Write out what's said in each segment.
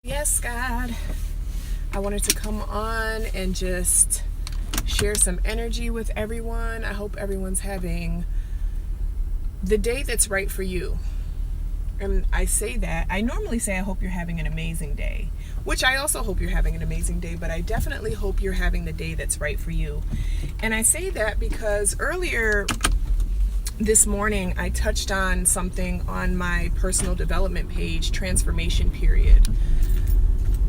Yes, God. I wanted to come on and just share some energy with everyone. I hope everyone's having the day that's right for you. And I say that, I normally say I hope you're having an amazing day, which I also hope you're having an amazing day, but I definitely hope you're having the day that's right for you. And I say that because earlier this morning I touched on something on my personal development page, Transformation Period.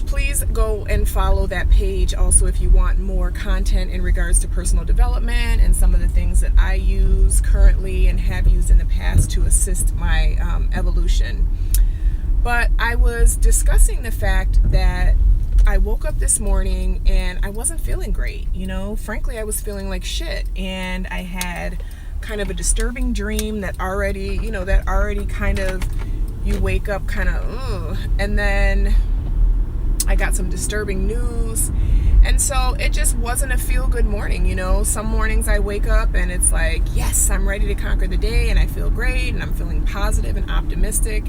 Please go and follow that page also if you want more content in regards to personal development and some of the things that I use currently and have used in the past to assist my evolution. But I was discussing the fact that I woke up this morning and I wasn't feeling great. Frankly, I was feeling like shit, and I had kind of a disturbing dream that already kind of, you wake up kind of, and then I got some disturbing news, and so it just wasn't a feel-good morning. Some mornings I wake up and it's like, yes, I'm ready to conquer the day and I feel great and I'm feeling positive and optimistic.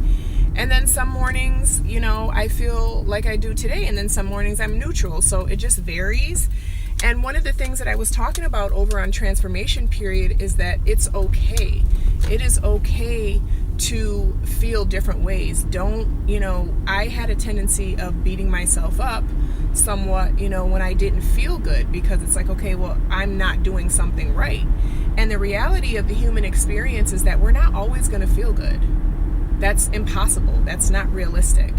And then some mornings, I feel like I do today, and then some mornings I'm neutral. So it just varies. And one of the things that I was talking about over on Transformation Period is that it's okay. It is okay to feel different ways. I had a tendency of beating myself up somewhat, when I didn't feel good, because it's like, okay, well, I'm not doing something right. And the reality of the human experience is that we're not always going to feel good. That's impossible. That's not realistic.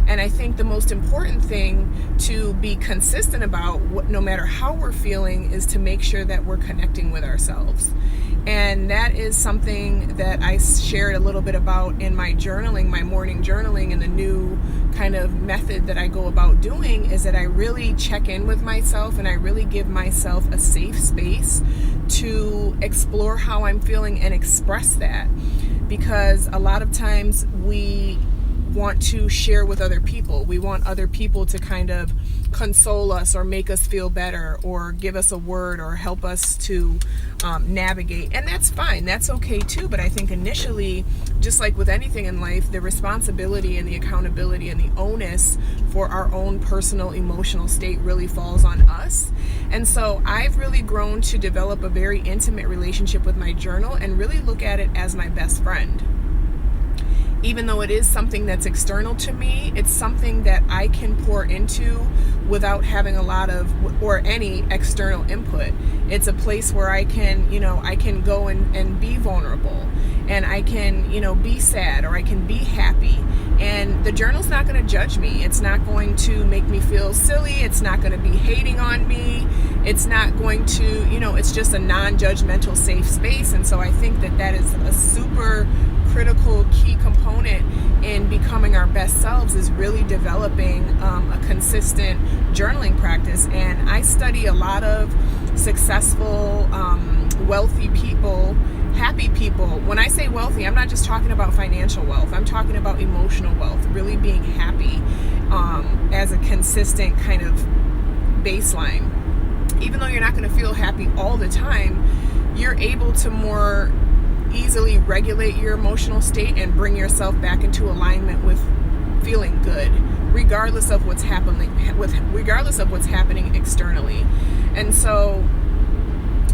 And I think the most important thing to be consistent about, no matter how we're feeling, is to make sure that we're connecting with ourselves. And that is something that I shared a little bit about in my journaling, my morning journaling, and the new kind of method that I go about doing is that I really check in with myself and I really give myself a safe space to explore how I'm feeling and express that. Because a lot of times we want to share with other people. We want other people to kind of console us or make us feel better or give us a word or help us to navigate. And that's fine. That's okay too. But I think initially, just like with anything in life, the responsibility and the accountability and the onus for our own personal emotional state really falls on us. And so I've really grown to develop a very intimate relationship with my journal and really look at it as my best friend. Even though it is something that's external to me, it's something that I can pour into without having a lot of or any external input. It's a place where I can go and be vulnerable, and I can, be sad, or I can be happy. And the journal's not going to judge me. It's not going to make me feel silly. It's not going to be hating on me. It's not going to, it's just a non-judgmental safe space. And so I think that is a super critical key component in becoming our best selves, is really developing a consistent journaling practice. And I study a lot of successful, wealthy people, happy people. When I say wealthy, I'm not just talking about financial wealth. I'm talking about emotional wealth, really being happy as a consistent kind of baseline. Even though you're not going to feel happy all the time, you're able to more easily regulate your emotional state and bring yourself back into alignment with feeling good, regardless of what's happening externally. And so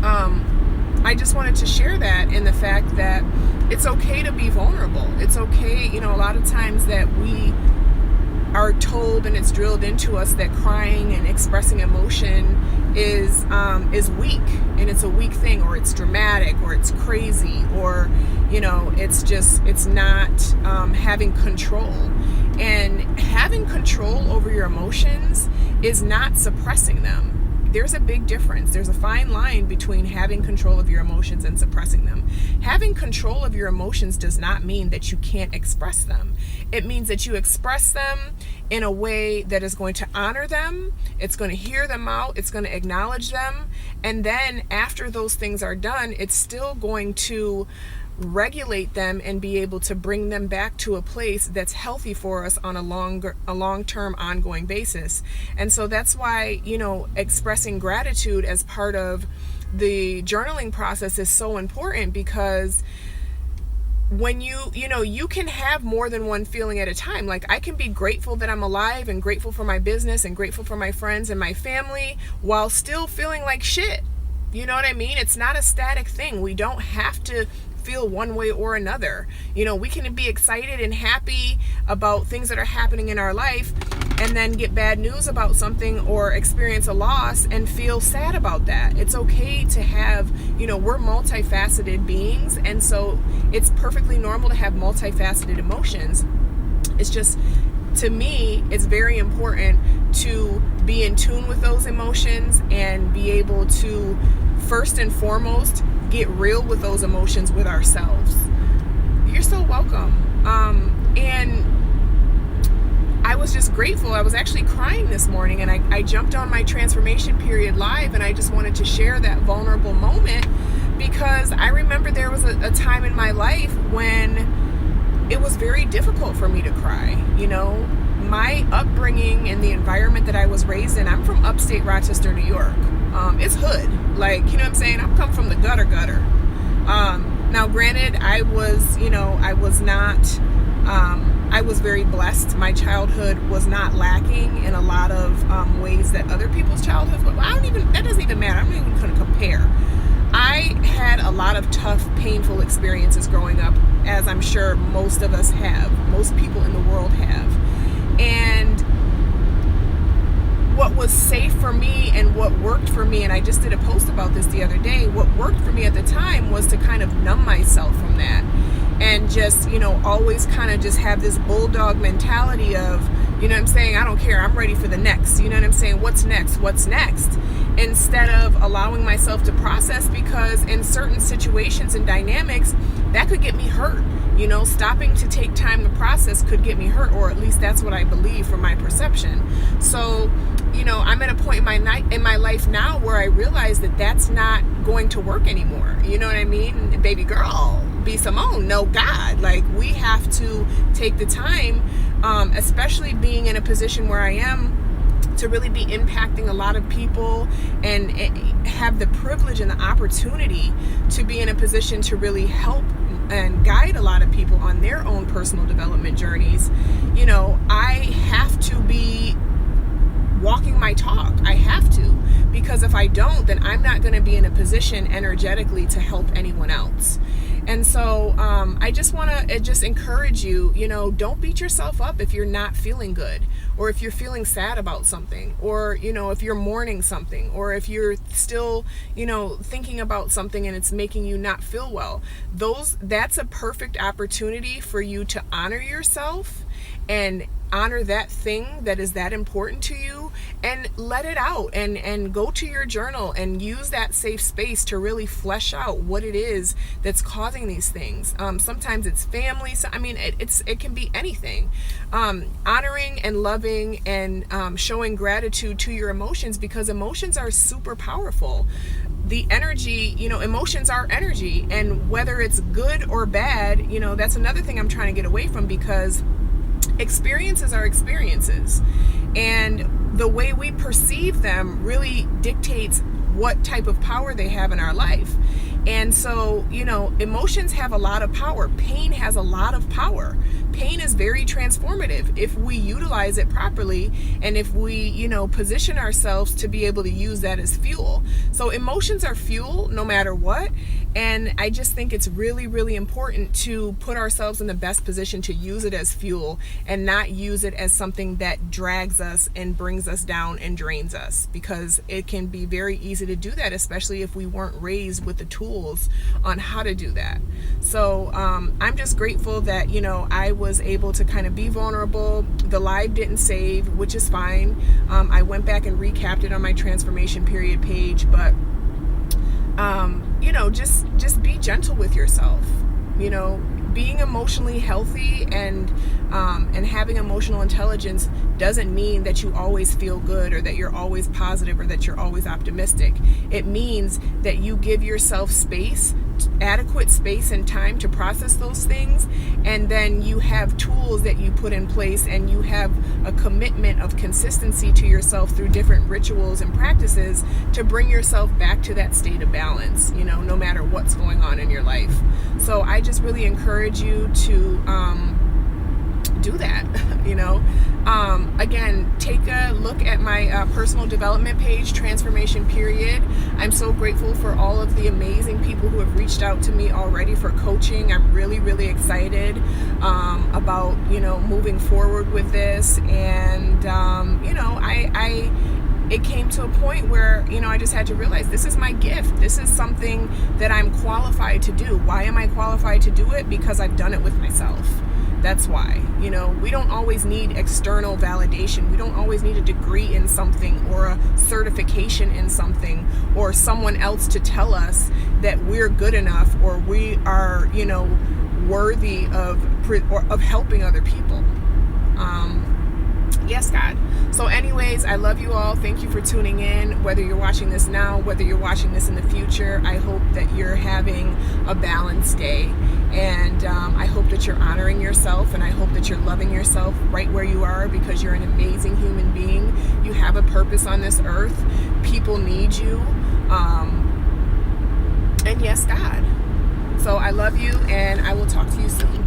I just wanted to share that, in the fact that it's okay to be vulnerable. It's okay, a lot of times that we are told, and it's drilled into us, that crying and expressing emotion is weak, and it's a weak thing, or it's dramatic, or it's crazy, or it's not having control. And having control over your emotions is not suppressing them. There's a big difference. There's a fine line between having control of your emotions and suppressing them. Having control of your emotions does not mean that you can't express them. It means that you express them in a way that is going to honor them. It's going to hear them out. It's going to acknowledge them. And then after those things are done, it's still going to regulate them and be able to bring them back to a place that's healthy for us on a long-term ongoing basis. And so that's why, expressing gratitude as part of the journaling process is so important, because when you can have more than one feeling at a time. Like, I can be grateful that I'm alive and grateful for my business and grateful for my friends and my family while still feeling like shit. You know what I mean? It's not a static thing. We don't have to feel one way or another. We can be excited and happy about things that are happening in our life and then get bad news about something or experience a loss and feel sad about that. It's okay to have, we're multifaceted beings, and so it's perfectly normal to have multifaceted emotions. It's just, to me, it's very important to be in tune with those emotions and be able to, first and foremost, get real with those emotions with ourselves. You're so welcome. And I was just grateful. I was actually crying this morning, and I jumped on my Transformation Period live, and I just wanted to share that vulnerable moment because I remember there was a time in my life when it was very difficult for me to cry. My upbringing and the environment that I was raised in, I'm from upstate Rochester, New York. It's hood. Like, you know what I'm saying? I'm come from the gutter. Now, granted, I was not, I was very blessed. My childhood was not lacking in a lot of ways that other people's childhoods, but that doesn't even matter. I'm not even going to compare. I had a lot of tough, painful experiences growing up, as I'm sure most of us have, most people in the world have. And what was safe for me and what worked for me, and I just did a post about this the other day, what worked for me at the time was to kind of numb myself from that and just, always kind of just have this bulldog mentality of, I don't care, I'm ready for the next, what's next, instead of allowing myself to process, because in certain situations and dynamics, that could get me hurt. Stopping to take time to process could get me hurt, or at least that's what I believe from my perception. So, I'm at a point in my life now where I realize that that's not going to work anymore. You know what I mean? Baby girl, be Simone, no God. Like, we have to take the time, especially being in a position where I am, to really be impacting a lot of people and have the privilege and the opportunity to be in a position to really help and guide a lot of people on their own personal development journeys. I have to be walking my talk. I have to, because if I don't, then I'm not going to be in a position energetically to help anyone else. And so I just want to just encourage you, don't beat yourself up if you're not feeling good, or if you're feeling sad about something, or, if you're mourning something, or if you're still, thinking about something and it's making you not feel well. That's a perfect opportunity for you to honor yourself and honor that thing that is that important to you, and let it out, and go to your journal and use that safe space to really flesh out what it is that's causing these things. Sometimes it's family. So, it can be anything. Honoring and loving and showing gratitude to your emotions, because emotions are super powerful. The energy, emotions are energy, and whether it's good or bad, that's another thing I'm trying to get away from, because experiences are experiences, and the way we perceive them really dictates what type of power they have in our life. And so, emotions have a lot of power. Pain has a lot of power. Pain is very transformative if we utilize it properly, and if we, position ourselves to be able to use that as fuel. So emotions are fuel no matter what. And I just think it's really, really important to put ourselves in the best position to use it as fuel, and not use it as something that drags us and brings us down and drains us, because it can be very easy to do that, especially if we weren't raised with the tools on how to do that. So I'm just grateful that, I was able to kind of be vulnerable. The live didn't save, which is fine. I went back and recapped it on my Transformation Period page, but just be gentle with yourself. Being emotionally healthy and having emotional intelligence doesn't mean that you always feel good, or that you're always positive, or that you're always optimistic. It means that you give yourself space adequate space and time to process those things, and then you have tools that you put in place, and you have a commitment of consistency to yourself through different rituals and practices to bring yourself back to that state of balance, no matter what's going on in your life. So I just really encourage you to do that. Again, take a look at my personal development page, Transformation Period. I'm so grateful for all of the amazing people who have reached out to me already for coaching. I'm really, really excited about moving forward with this. And it came to a point where I just had to realize this is my gift. This is something that I'm qualified to do. Why am I qualified to do it? Because I've done it with myself. That's why. We don't always need external validation. We don't always need a degree in something or a certification in something or someone else to tell us that we're good enough or we are, worthy of helping other people. Yes, God. So anyways, I love you all. Thank you for tuning in. Whether you're watching this now, whether you're watching this in the future, I hope that you're having a balanced day. And I hope that you're honoring yourself, and I hope that you're loving yourself right where you are, because you're an amazing human being. You have a purpose on this earth. People need you. And yes, God. So I love you, and I will talk to you soon.